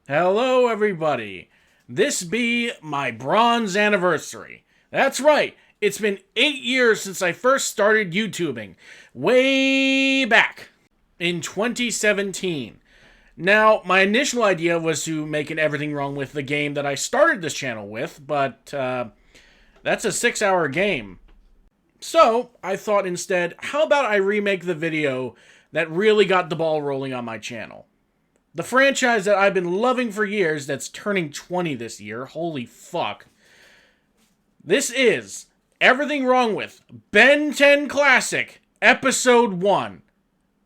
Hello, everybody. This be my bronze anniversary. That's right. It's been 8 years since I first started YouTubing. Way back in 2017. Now, my initial idea was to make an Everything Wrong With the game that I started this channel with, but that's a 6-hour game. So, I thought instead, how about I remake the video that really got the ball rolling on my channel? The franchise that I've been loving for years that's turning 20 this year. Holy fuck. This is Everything Wrong With Ben 10 Classic, Episode 1.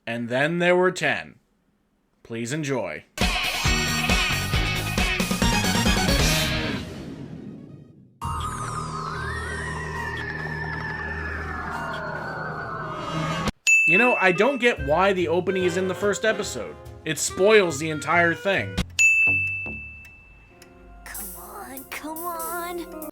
And then there were 10. Please enjoy. You know, I don't get why the opening is in the first episode. It spoils the entire thing. Come on, come on.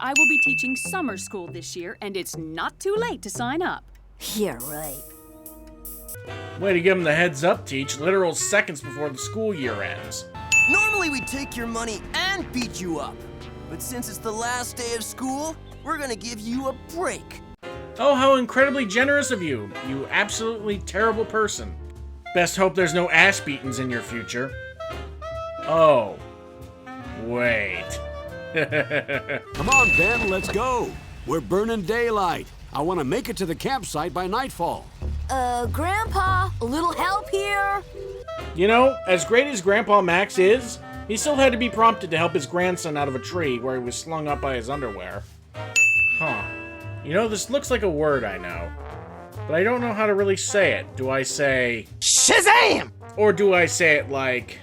I will be teaching summer school this year, and it's not too late to sign up. Yeah, right. Way to give them the heads up, Teach. Literal seconds before the school year ends. Normally we'd take your money and beat you up. But since it's the last day of school, we're gonna give you a break. Oh, how incredibly generous of you, you absolutely terrible person. Best hope there's no ass beatings in your future. Oh. Wait. Come on, Ben, let's go. We're burning daylight. I want to make it to the campsite by nightfall. Grandpa, a little help here? You know, as great as Grandpa Max is, he still had to be prompted to help his grandson out of a tree where he was slung up by his underwear. Huh. You know, this looks like a word I know, but I don't know how to really say it. Do I say Shazam! Or do I say it like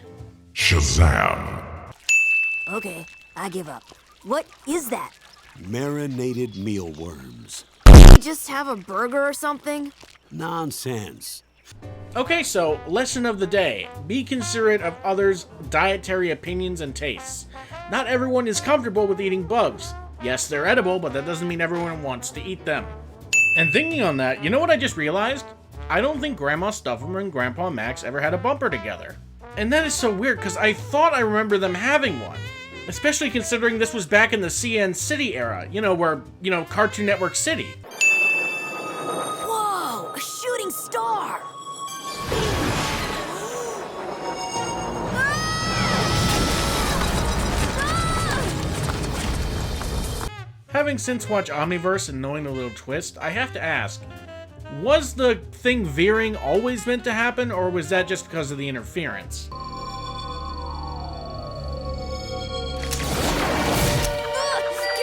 Shazam! Okay, I give up. What is that? Marinated mealworms. Did we just have a burger or something? Nonsense. Okay, so, lesson of the day. Be considerate of others' dietary opinions and tastes. Not everyone is comfortable with eating bugs. Yes, they're edible, but that doesn't mean everyone wants to eat them. And thinking on that, you know what I just realized? I don't think Grandma Stuff'em and Grandpa Max ever had a bumper together. And that is so weird, because I thought I remember them having one. Especially considering this was back in the CN City era, you know, where, Cartoon Network City. Whoa, a shooting star! Having since watched Omniverse and knowing the little twist, I have to ask, was the thing veering always meant to happen, or was that just because of the interference? Get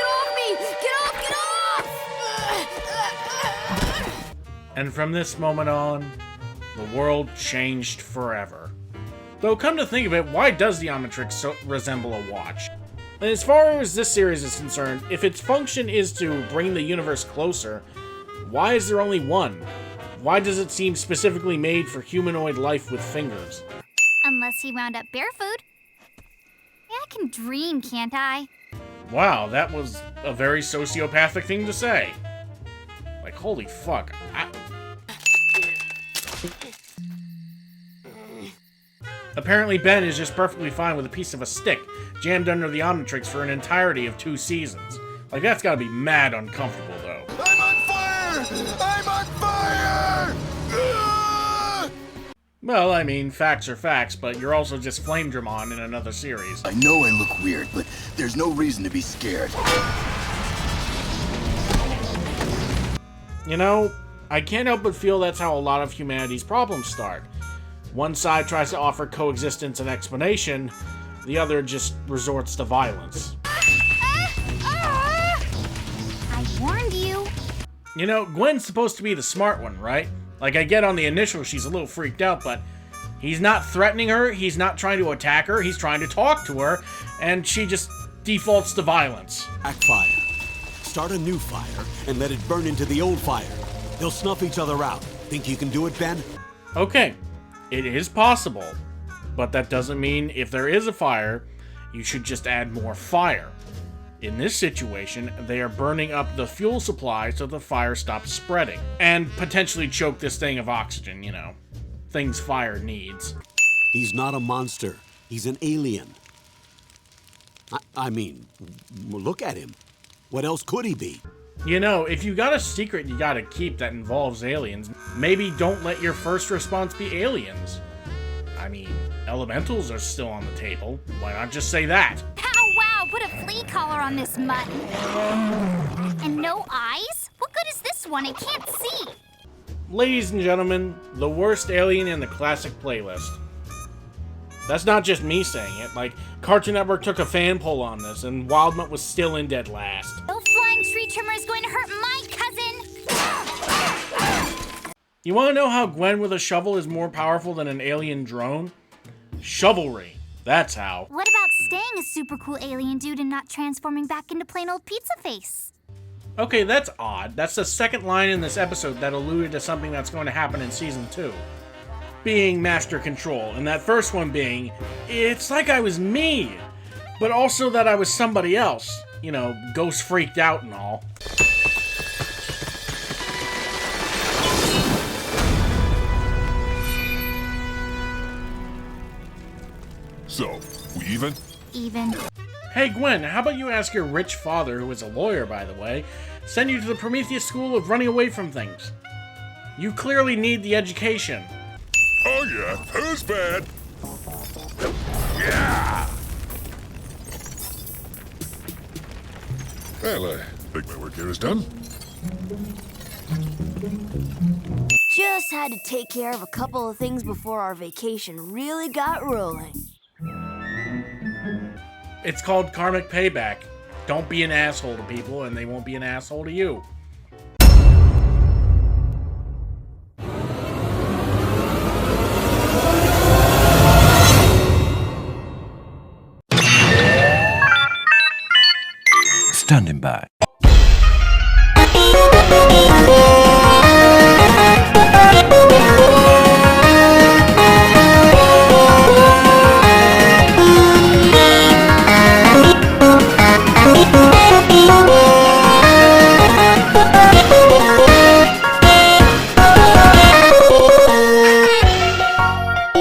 off me! Get off! And from this moment on, the world changed forever. Though come to think of it, why does the Omnitrix resemble a watch? And as far as this series is concerned, if its function is to bring the universe closer, why is there only one? Why does it seem specifically made for humanoid life with fingers? Unless he wound up barefoot. Yeah, I can dream, can't I? Wow, that was a very sociopathic thing to say. Like, holy fuck. Apparently Ben is just perfectly fine with a piece of a stick jammed under the Omnitrix for an entirety of 2 seasons. Like, that's gotta be mad uncomfortable, though. I'm on fire! I'm on fire! Well, I mean, facts are facts, but you're also just Flame Dramon in another series. I know I look weird, but there's no reason to be scared. You know, I can't help but feel that's how a lot of humanity's problems start. One side tries to offer coexistence and explanation, the other just resorts to violence. I warned you. You know, Gwen's supposed to be the smart one, right? Like, I get on the initial she's a little freaked out, but he's not threatening her, he's not trying to attack her, he's trying to talk to her, and she just defaults to violence. Backfire. Start a new fire and let it burn into the old fire. They'll snuff each other out. Think you can do it, Ben? Okay, it is possible, but that doesn't mean if there is a fire, you should just add more fire. In this situation, they are burning up the fuel supply so the fire stops spreading, and potentially choke this thing of oxygen, you know, things fire needs. He's not a monster. He's an alien. I mean, look at him. What else could he be? You know, if you got a secret you gotta keep that involves aliens, maybe don't let your first response be aliens. I mean, elementals are still on the table. Why not just say that? Pow wow, put a flea collar on this mutt. And no eyes? What good is this one? It can't see. Ladies and gentlemen, the worst alien in the classic playlist. That's not just me saying it, like, Cartoon Network took a fan poll on this, and Wildmutt was still in dead last. No flying tree trimmer is going to hurt my cousin! You wanna know how Gwen with a shovel is more powerful than an alien drone? Chivalry. That's how. What about staying a super cool alien dude and not transforming back into plain old pizza face? Okay, that's odd. That's the second line in this episode that alluded to something that's going to happen in Season 2. Being Master Control, and that first one being, it's like I was me, but also that I was somebody else. You know, ghost freaked out and all. So, we even? Even. Hey Gwen, how about you ask your rich father, who is a lawyer by the way, send you to the Prometheus School of Running Away from Things? You clearly need the education. Oh yeah, who's bad? Yeah! Well, I think my work here is done. Just had to take care of a couple of things before our vacation really got rolling. It's called karmic payback. Don't be an asshole to people, and they won't be an asshole to you. Standing by.